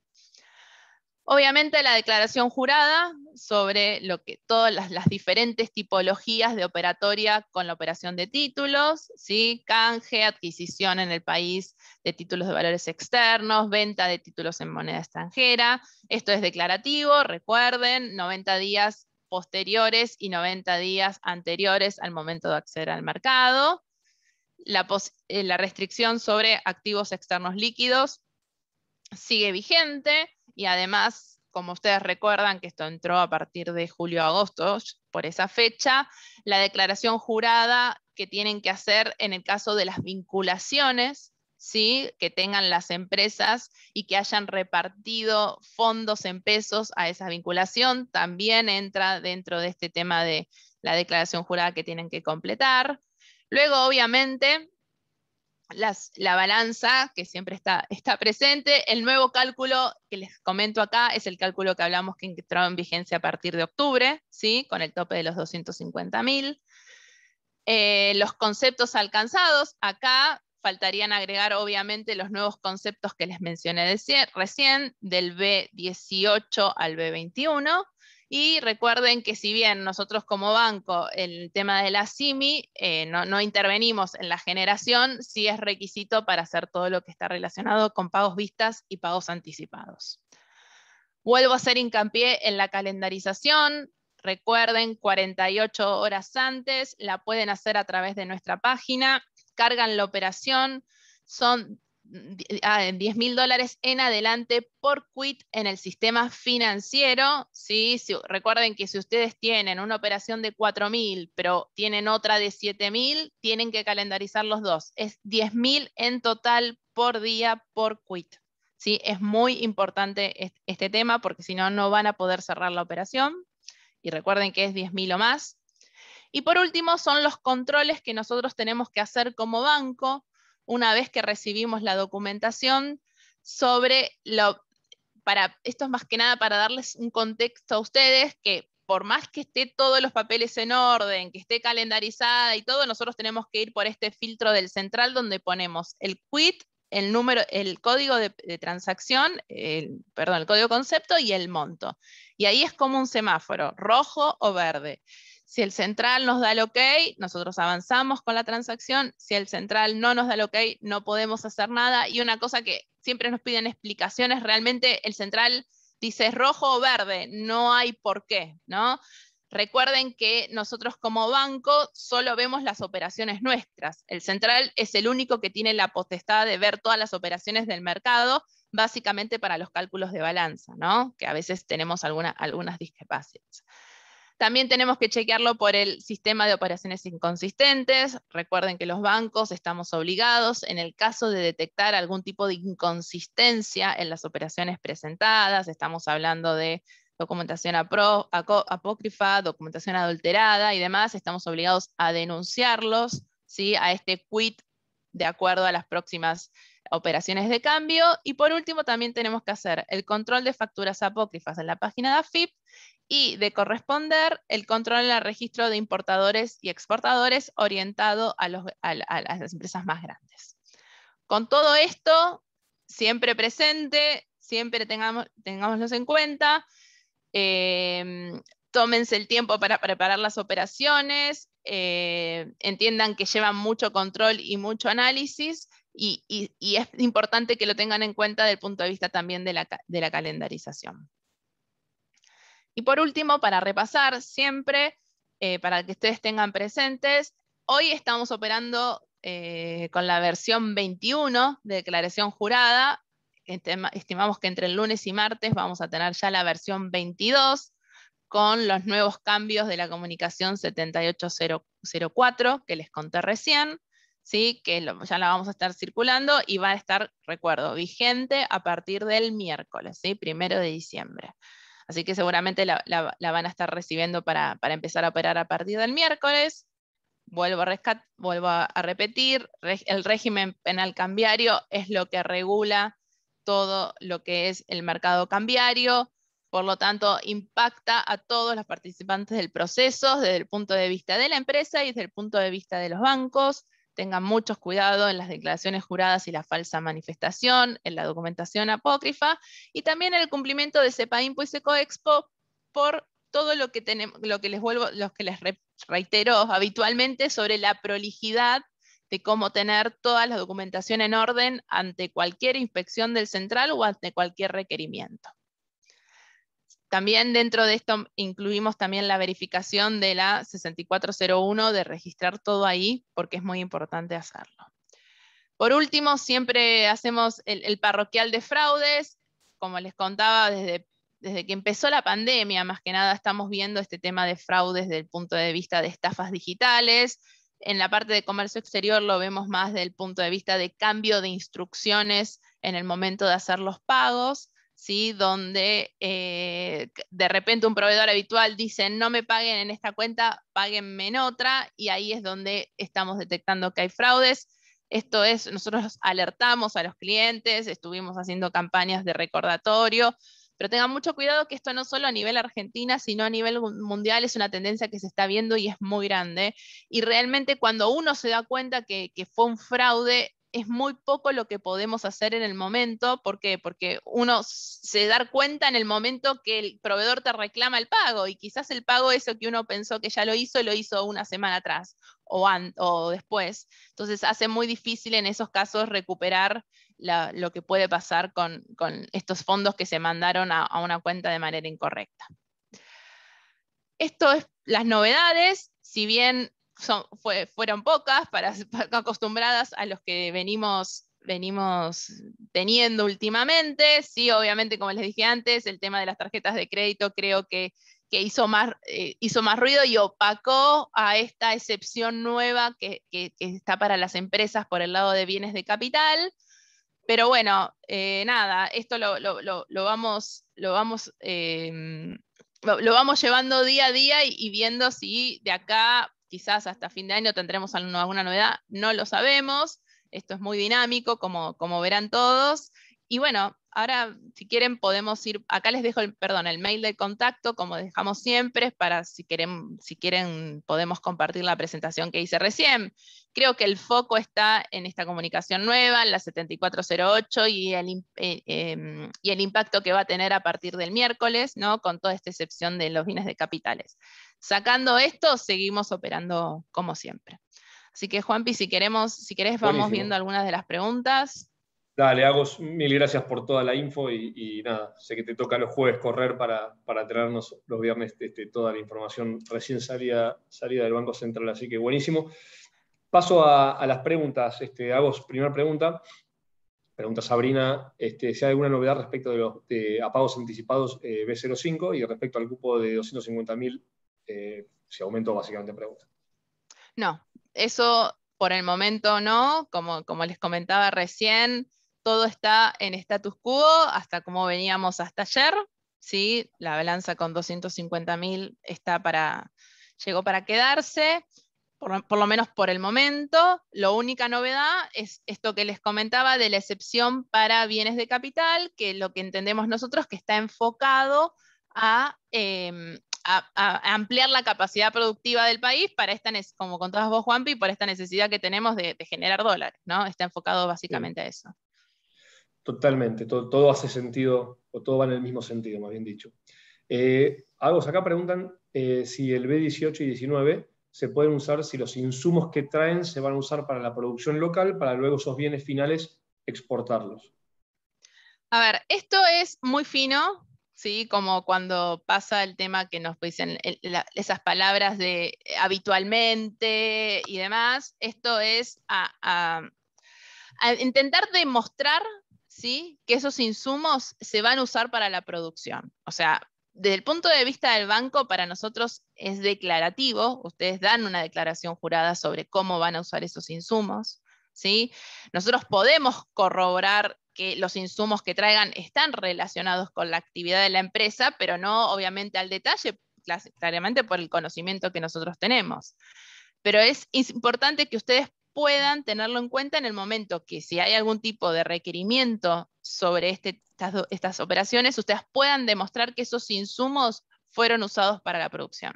C: Obviamente la declaración jurada sobre todas las diferentes tipologías de operatoria con la operación de títulos, ¿sí? Canje, adquisición en el país de títulos de valores externos, venta de títulos en moneda extranjera. Esto es declarativo, recuerden, 90 días posteriores y 90 días anteriores al momento de acceder al mercado. La restricción sobre activos externos líquidos sigue vigente. y además, como ustedes recuerdan que esto entró a partir de julio-agosto, por esa fecha, la declaración jurada que tienen que hacer en el caso de las vinculaciones, ¿sí?, que tengan las empresas y que hayan repartido fondos en pesos a esa vinculación, también entra dentro de este tema de la declaración jurada que tienen que completar. Luego, obviamente, la balanza, que siempre está presente. El nuevo cálculo que les comento acá es el cálculo que hablamos que entró en vigencia a partir de octubre, ¿sí?, con el tope de los 250.000. Los conceptos alcanzados, acá faltarían agregar obviamente los nuevos conceptos que les mencioné recién, del B18 al B21, y recuerden que si bien nosotros como banco el tema de la CIMI no intervenimos en la generación, sí es requisito para hacer todo lo que está relacionado con pagos vistas y pagos anticipados. Vuelvo a hacer hincapié en la calendarización. Recuerden, 48 horas antes, la pueden hacer a través de nuestra página, cargan la operación, son $10.000 en adelante por quit en el sistema financiero, ¿sí? Recuerden que si ustedes tienen una operación de 4.000, pero tienen otra de 7.000, tienen que calendarizar los dos. Es 10.000 en total por día por quit. ¿Sí? Es muy importante este tema porque si no, no van a poder cerrar la operación. Y recuerden que es 10.000 o más. Y por último, son los controles que nosotros tenemos que hacer como banco una vez que recibimos la documentación sobre esto es más que nada para darles un contexto a ustedes que por más que esté todos los papeles en orden, que esté calendarizada y todo, nosotros tenemos que ir por este filtro del central donde ponemos el quit, el número, el código de transacción, el código concepto y el monto. Y ahí es como un semáforo, rojo o verde. Si el central nos da el OK, nosotros avanzamos con la transacción. Si el central no nos da el OK, no podemos hacer nada. Y una cosa que siempre nos piden explicaciones, realmente el central dice rojo o verde, no hay por qué, ¿no? Recuerden que nosotros como banco solo vemos las operaciones nuestras. El central es el único que tiene la potestad de ver todas las operaciones del mercado, básicamente para los cálculos de balanza, ¿no? Que a veces tenemos algunas discrepancias. También tenemos que chequearlo por el sistema de operaciones inconsistentes. Recuerden que los bancos estamos obligados, en el caso de detectar algún tipo de inconsistencia en las operaciones presentadas, estamos hablando de documentación apócrifa, documentación adulterada y demás, estamos obligados a denunciarlos, ¿sí?, a este quit de acuerdo a las próximas operaciones de cambio. Y por último también tenemos que hacer el control de facturas apócrifas en la página de AFIP y de corresponder el control en el registro de importadores y exportadores orientado a las empresas más grandes. Con todo esto, siempre presente, siempre tengámoslos en cuenta, tómense el tiempo para preparar las operaciones, entiendan que llevan mucho control y mucho análisis, y es importante que lo tengan en cuenta desde el punto de vista también de la calendarización. Y por último, para repasar siempre, para que ustedes tengan presentes, hoy estamos operando con la versión 21 de declaración jurada. Estimamos que entre el lunes y martes vamos a tener ya la versión 22 con los nuevos cambios de la comunicación 7804 que les conté recién, ¿sí? Que ya la vamos a estar circulando y va a estar, recuerdo, vigente a partir del miércoles, ¿sí? 1 de diciembre. Así que seguramente la van a estar recibiendo para empezar a operar a partir del miércoles. Vuelvo a repetir, el régimen penal cambiario es lo que regula todo lo que es el mercado cambiario, por lo tanto impacta a todos los participantes del proceso desde el punto de vista de la empresa y desde el punto de vista de los bancos. Tengan mucho cuidado en las declaraciones juradas y la falsa manifestación, en la documentación apócrifa y también en el cumplimiento de CEPAIMPO y SECOEXPO por todo lo que les reitero habitualmente sobre la prolijidad de cómo tener toda la documentación en orden ante cualquier inspección del central o ante cualquier requerimiento. También dentro de esto incluimos también la verificación de la 6401 de registrar todo ahí, porque es muy importante hacerlo. Por último, siempre hacemos el parroquial de fraudes. como les contaba, desde que empezó la pandemia, más que nada estamos viendo este tema de fraudes desde el punto de vista de estafas digitales. En la parte de comercio exterior lo vemos más desde el punto de vista de cambio de instrucciones en el momento de hacer los pagos, ¿sí? Donde de repente un proveedor habitual dice no me paguen en esta cuenta, páguenme en otra, y ahí es donde estamos detectando que hay fraudes. Esto es, nosotros alertamos a los clientes, estuvimos haciendo campañas de recordatorio, pero tengan mucho cuidado que esto no solo a nivel Argentina, sino a nivel mundial es una tendencia que se está viendo y es muy grande. Y realmente cuando uno se da cuenta que fue un fraude, es muy poco lo que podemos hacer en el momento. ¿Por qué? Porque uno se da cuenta en el momento que el proveedor te reclama el pago, y quizás el pago eso que uno pensó que ya lo hizo una semana atrás o después. Entonces hace muy difícil en esos casos recuperar lo que puede pasar con estos fondos que se mandaron a una cuenta de manera incorrecta. Esto es las novedades, si bien fueron pocas, para acostumbradas a los que venimos teniendo últimamente. Sí, obviamente, como les dije antes, el tema de las tarjetas de crédito creo que hizo más ruido y opacó a esta excepción nueva que está para las empresas por el lado de bienes de capital. Pero bueno, nada, esto lo vamos llevando día a día y viendo si de acá, quizás hasta fin de año, tendremos alguna novedad. No lo sabemos, esto es muy dinámico, como verán todos. Y bueno, ahora si quieren podemos ir, acá les dejo el mail de contacto, como dejamos siempre, para si quieren podemos compartir la presentación que hice recién. Creo que el foco está en esta comunicación nueva, en la 7408, y el impacto que va a tener a partir del miércoles, ¿no? Con toda esta excepción de los bienes de capitales. Sacando esto, seguimos operando como siempre. Así que, Juanpi, si querés, vamos viendo algunas de las preguntas.
B: Dale, Agos, mil gracias por toda la info y nada, sé que te toca los jueves correr para traernos los viernes toda la información recién salida del Banco Central, así que buenísimo. Paso a las preguntas. Agos, primera pregunta Sabrina, si hay alguna novedad respecto a pagos anticipados B05 y respecto al cupo de 250.000, si aumentó, básicamente, pregunta.
C: No, eso por el momento no, como les comentaba recién, todo está en status quo, hasta como veníamos hasta ayer, ¿sí? La balanza con 250.000 llegó para quedarse, por lo menos por el momento. La única novedad es esto que les comentaba de la excepción para bienes de capital, que lo que entendemos nosotros que está enfocado a ampliar la capacidad productiva del país para como contabas vos, Juanpi, por esta necesidad que tenemos de generar dólares, ¿no? Está enfocado básicamente a eso.
B: Totalmente, todo hace sentido, o todo va en el mismo sentido, más bien dicho. Agos, acá preguntan si el B18 y 19 se pueden usar, si los insumos que traen se van a usar para la producción local, para luego esos bienes finales exportarlos.
C: A ver, esto es muy fino, ¿sí? Como cuando pasa el tema que nos dicen esas palabras de habitualmente y demás. Esto es a intentar demostrar, ¿sí?, que esos insumos se van a usar para la producción. O sea, desde el punto de vista del banco, para nosotros es declarativo. Ustedes dan una declaración jurada sobre cómo van a usar esos insumos, ¿sí? Nosotros podemos corroborar que los insumos que traigan están relacionados con la actividad de la empresa, pero no obviamente al detalle, claramente por el conocimiento que nosotros tenemos. Pero es importante que ustedes puedan tenerlo en cuenta en el momento que si hay algún tipo de requerimiento sobre estas operaciones, ustedes puedan demostrar que esos insumos fueron usados para la producción.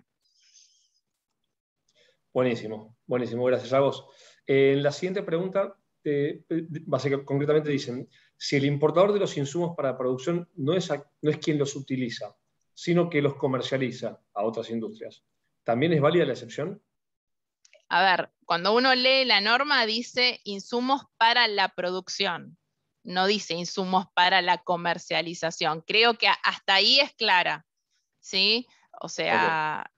B: Buenísimo, gracias a vos. En la siguiente pregunta, concretamente dicen, si el importador de los insumos para la producción no es quien los utiliza, sino que los comercializa a otras industrias, ¿también es válida la excepción?
C: A ver, cuando uno lee la norma dice insumos para la producción, no dice insumos para la comercialización. Creo que hasta ahí es clara, ¿sí? O sea,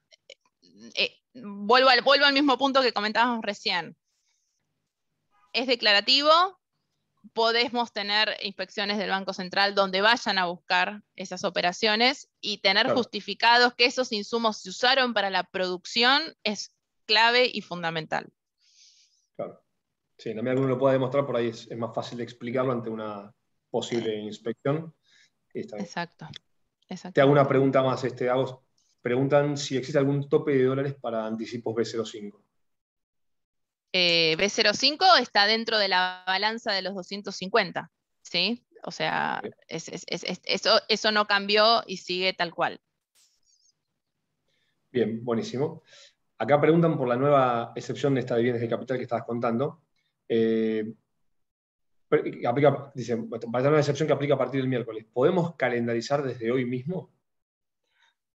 C: vuelvo al mismo punto que comentábamos recién. Es declarativo, podemos tener inspecciones del Banco Central donde vayan a buscar esas operaciones y tener
B: Claro.
C: justificados que esos insumos se usaron para la producción es clave y fundamental.
B: Claro. Sí, en la medida que uno lo pueda demostrar, por ahí es más fácil de explicarlo ante una posible inspección. Y está bien.
C: Exacto.
B: Te hago una
C: Exactamente.
B: pregunta más, Agos. Preguntan si existe algún tope de dólares para anticipos B05.
C: B05 está dentro de la balanza de los 250, ¿sí? O sea, eso no cambió y sigue tal cual.
B: Bien, buenísimo. Acá preguntan por la nueva excepción de esta de bienes de capital que estabas contando. Dicen, va a tener una excepción que aplica a partir del miércoles. ¿Podemos calendarizar desde hoy mismo?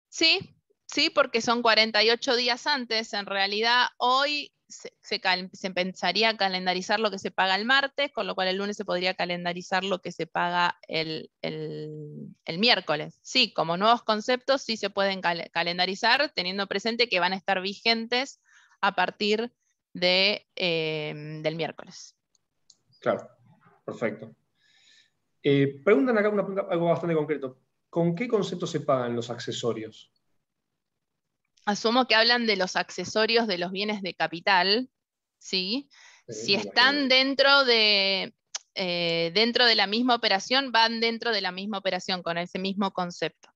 C: Sí, sí, porque son 48 días antes. En realidad, hoy se pensaría calendarizar lo que se paga el martes, con lo cual el lunes se podría calendarizar lo que se paga el miércoles. Sí, como nuevos conceptos sí se pueden calendarizar, teniendo presente que van a estar vigentes a partir del miércoles.
B: Claro, perfecto. Preguntan acá algo bastante concreto. ¿Con qué concepto se pagan los accesorios?
C: Asumo que hablan de los accesorios de los bienes de capital, ¿sí? Si
B: Me imagino
C: están
B: que sí.
C: dentro de la misma operación, van dentro de la misma operación, con ese mismo concepto,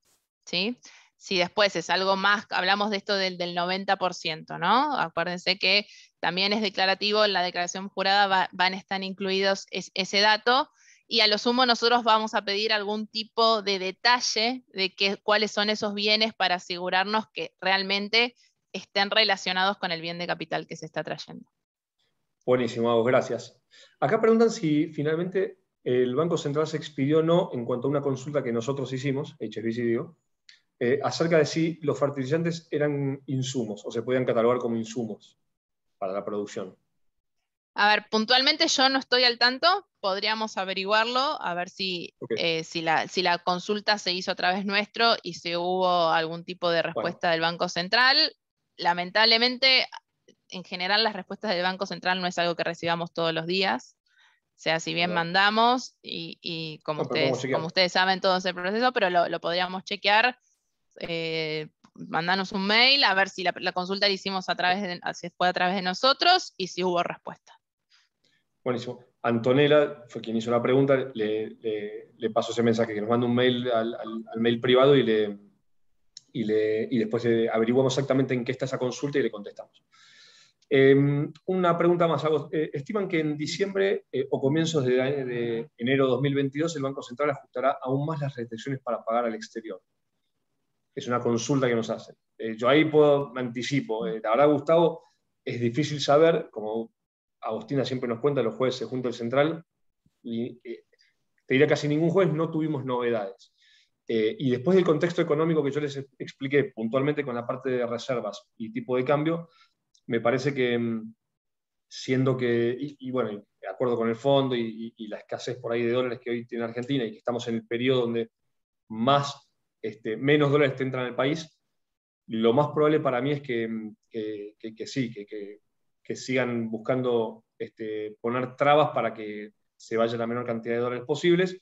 C: ¿sí? Si después es algo más, hablamos de esto del 90%, ¿no? Acuérdense que también es declarativo, en la declaración jurada van a estar incluidos ese dato, y a lo sumo nosotros vamos a pedir algún tipo de detalle de cuáles son esos bienes para asegurarnos que realmente estén relacionados con el bien de capital que se está trayendo.
B: Buenísimo, Agos, gracias. Acá preguntan si finalmente el Banco Central se expidió o no en cuanto a una consulta que nosotros hicimos, HSBC digo, acerca de si los fertilizantes eran insumos o se podían catalogar como insumos para la producción.
C: A ver, puntualmente yo no estoy al tanto, podríamos averiguarlo, a ver si,
B: Okay.
C: si la consulta se hizo a través nuestro y si hubo algún tipo de respuesta del Banco Central. Lamentablemente, en general las respuestas del Banco Central no es algo que recibamos todos los días. O sea, si bien mandamos y como, como ustedes saben todo ese proceso, pero lo podríamos chequear. Mandanos un mail a ver si la consulta la hicimos si fue a través de nosotros y si hubo respuesta.
B: Buenísimo. Antonella fue quien hizo la pregunta, le pasó ese mensaje, que nos manda un mail al mail privado y después averiguamos exactamente en qué está esa consulta y le contestamos. Una pregunta más. Estiman que en diciembre o comienzos de enero de 2022 el Banco Central ajustará aún más las restricciones para pagar al exterior. Es una consulta que nos hacen. Yo ahí me anticipo. La verdad, Gustavo, es difícil saber, como Agostina siempre nos cuenta, los jueves se junta el Central, y te diría casi ningún jueves no tuvimos novedades. Y después del contexto económico que yo les expliqué puntualmente con la parte de reservas y tipo de cambio, me parece que, siendo que, bueno, de acuerdo con el fondo y la escasez por ahí de dólares que hoy tiene Argentina y que estamos en el periodo donde menos dólares te entran al país, lo más probable para mí es que sí, que sigan buscando poner trabas para que se vaya la menor cantidad de dólares posibles.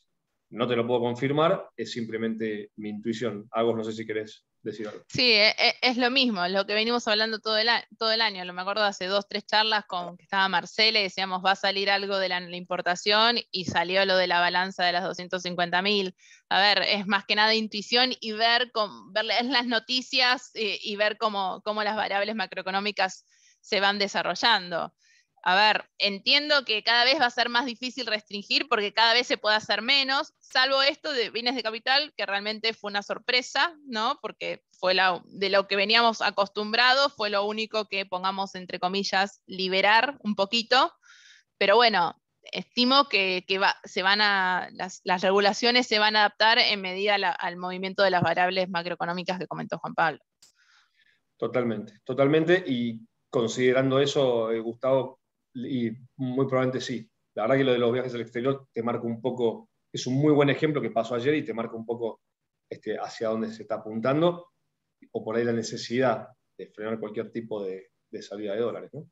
B: No te lo puedo confirmar, es simplemente mi intuición. Agos, no sé si querés decir algo.
C: Sí, es lo mismo, lo que venimos hablando todo el año. Me acuerdo hace 2, 3 charlas con que estaba Marcela y decíamos va a salir algo de la importación y salió lo de la balanza de las 250.000. A ver, es más que nada intuición y ver las noticias y ver cómo las variables macroeconómicas se van desarrollando. A ver, entiendo que cada vez va a ser más difícil restringir porque cada vez se puede hacer menos, salvo esto de bienes de capital, que realmente fue una sorpresa, ¿no? Porque fue de lo que veníamos acostumbrados, fue lo único que, pongamos entre comillas, liberar un poquito. Pero bueno, estimo que las regulaciones se van a adaptar en medida al movimiento de las variables macroeconómicas que comentó Juan Pablo.
B: Totalmente, totalmente. Y considerando eso, Gustavo, y muy probablemente sí. La verdad que lo de los viajes al exterior te marca un poco, es un muy buen ejemplo que pasó ayer y te marca un poco hacia dónde se está apuntando, o por ahí la necesidad de frenar cualquier tipo de salida de dólares, ¿no?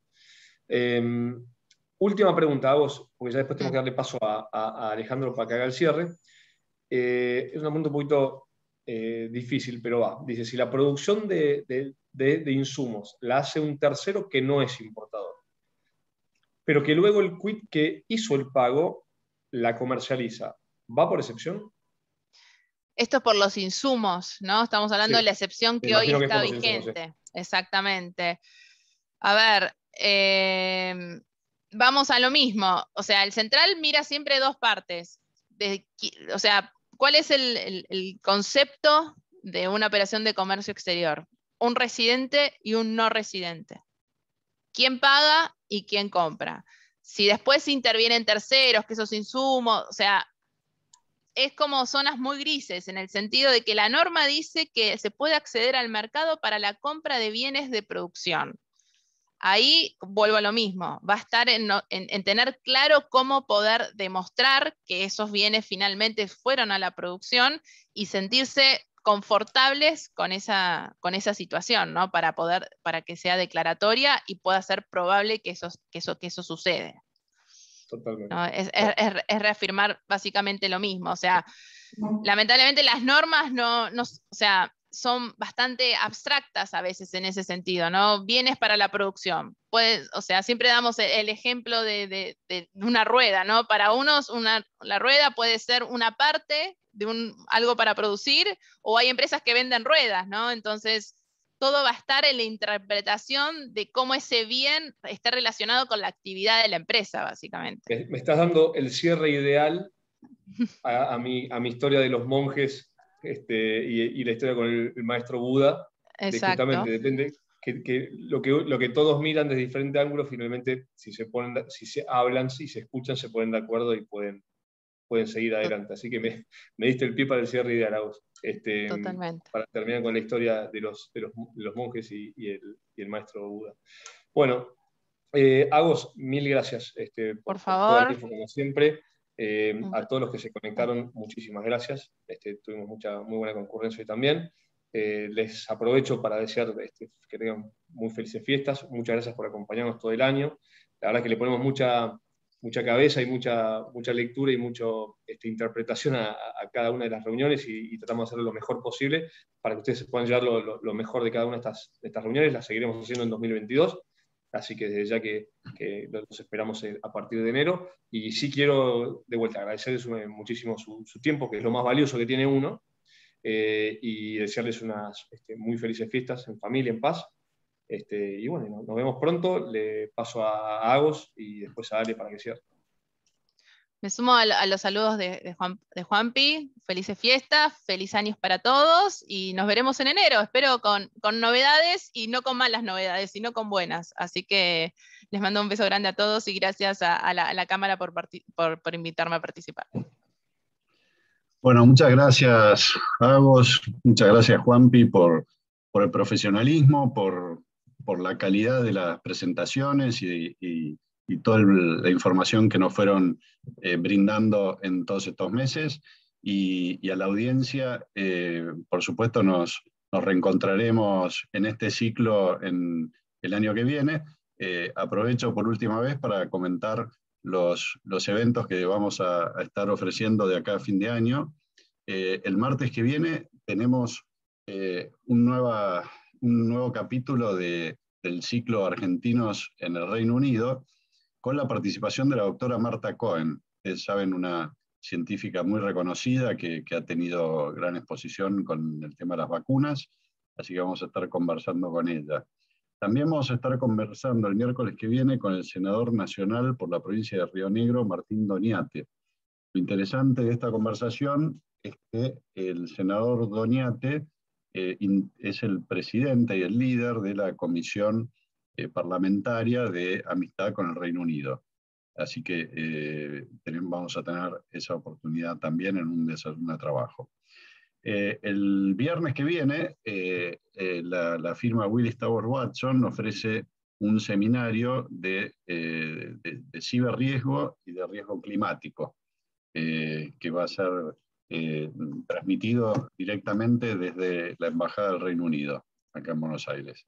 B: Última pregunta a vos, porque ya después tenemos que darle paso a Alejandro para que haga el cierre. Es una pregunta un poquito difícil, pero va. Dice, si la producción de insumos la hace un tercero que no es importador, pero que luego el quit que hizo el pago la comercializa, ¿va por excepción?
C: Esto es por los insumos, ¿no? Estamos hablando
B: Sí,
C: de la excepción
B: me
C: que hoy
B: imagino que es
C: está
B: por los insumos, sí.
C: vigente. Exactamente. A ver, vamos a lo mismo. O sea, el central mira siempre dos partes. O sea, ¿cuál es el concepto de una operación de comercio exterior? Un residente y un no residente. ¿Quién paga y quién compra? Si después intervienen terceros, que esos insumos, o sea, es como zonas muy grises en el sentido de que la norma dice que se puede acceder al mercado para la compra de bienes de producción. Ahí vuelvo a lo mismo, va a estar en tener claro cómo poder demostrar que esos bienes finalmente fueron a la producción y sentirse confortables con esa situación, ¿no? Para que sea declaratoria y pueda ser probable que eso sucede.
B: Totalmente.
C: ¿No? Es reafirmar básicamente lo mismo. O sea, lamentablemente las normas o sea, son bastante abstractas a veces en ese sentido, ¿no? Bienes para la producción. O sea, siempre damos el ejemplo de una rueda, ¿no? Para unos la rueda puede ser una parte de algo para producir, o hay empresas que venden ruedas, ¿no? Entonces, todo va a estar en la interpretación de cómo ese bien está relacionado con la actividad de la empresa, básicamente.
B: Me estás dando el cierre ideal a mi historia de los monjes y la historia con el maestro Buda, de
C: Exacto.
B: justamente depende que lo que todos miran desde diferentes ángulos, finalmente, si se hablan, si se escuchan, se ponen de acuerdo y pueden seguir adelante. Así que me diste el pie para el cierre ideal, Agos.
C: Totalmente.
B: Para terminar con la historia de los monjes y el maestro Buda. Bueno, Agos, mil gracias
C: Por
B: por toda la
C: favor.
B: info, como siempre. A todos los que se conectaron, muchísimas gracias. Tuvimos muy buena concurrencia hoy también. Les aprovecho para desear que tengan muy felices fiestas. Muchas gracias por acompañarnos todo el año. La verdad que le ponemos mucha cabeza y mucha lectura y mucha interpretación a cada una de las reuniones y tratamos de hacerlo lo mejor posible para que ustedes puedan llevar lo mejor de cada una de estas reuniones. Las seguiremos haciendo en 2022. Así que desde ya que los esperamos a partir de enero. Y sí quiero, de vuelta, agradecerles muchísimo su tiempo, que es lo más valioso que tiene uno, y desearles unas muy felices fiestas en familia, en paz. Y bueno, nos vemos pronto. Le paso a Agos y después a Ale para que cierre.
C: Me sumo a los saludos de Juanpi. Felices fiestas, feliz años para todos y nos veremos en enero. Espero con novedades y no con malas novedades, sino con buenas. Así que les mando un beso grande a todos y gracias a la Cámara por invitarme a participar.
A: Bueno, muchas gracias, Agos, muchas gracias, Juanpi, por el profesionalismo, por la calidad de las presentaciones y toda la información que nos fueron brindando en todos estos meses. Y a la audiencia, por supuesto, nos reencontraremos en este ciclo en el año que viene. Aprovecho por última vez para comentar los eventos que vamos a estar ofreciendo de acá a fin de año. El martes que viene tenemos un nuevo capítulo del ciclo Argentinos en el Reino Unido, con la participación de la doctora Marta Cohen. Ustedes saben, una científica muy reconocida que ha tenido gran exposición con el tema de las vacunas, así que vamos a estar conversando con ella. También vamos a estar conversando el miércoles que viene con el senador nacional por la provincia de Río Negro, Martín Doñate. Lo interesante de esta conversación es que el senador Doñate es el presidente y el líder de la Comisión Parlamentaria de Amistad con el Reino Unido. Así que vamos a tener esa oportunidad también en un desayuno de trabajo. El viernes que viene, la firma Willis Towers Watson ofrece un seminario de ciberriesgo y de riesgo climático, que va a ser transmitido directamente desde la Embajada del Reino Unido, acá en Buenos Aires.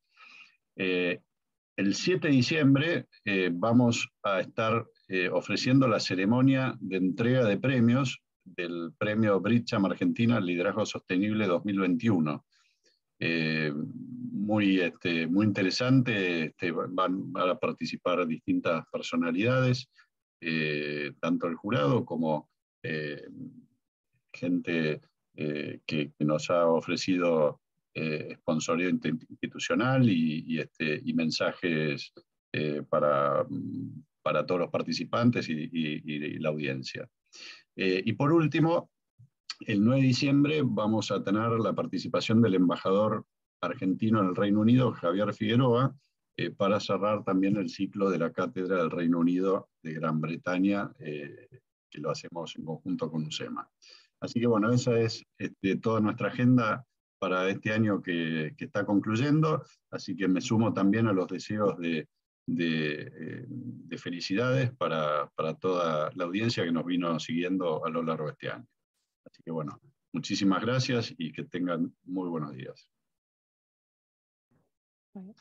A: El 7 de diciembre vamos a estar ofreciendo la ceremonia de entrega de premios del premio Bridgam Argentina Liderazgo Sostenible 2021. Muy interesante, van a participar distintas personalidades, tanto el jurado como gente que nos ha ofrecido sponsoreo institucional y mensajes para todos los participantes y la audiencia. Y por último, el 9 de diciembre vamos a tener la participación del embajador argentino en el Reino Unido, Javier Figueroa, para cerrar también el ciclo de la Cátedra del Reino Unido de Gran Bretaña, que lo hacemos en conjunto con UCEMA. Así que bueno, esa es toda nuestra agenda para este año que está concluyendo, así que me sumo también a los deseos de felicidades para toda la audiencia que nos vino siguiendo a lo largo de este año. Así que bueno, muchísimas gracias y que tengan muy buenos días.
C: Bueno.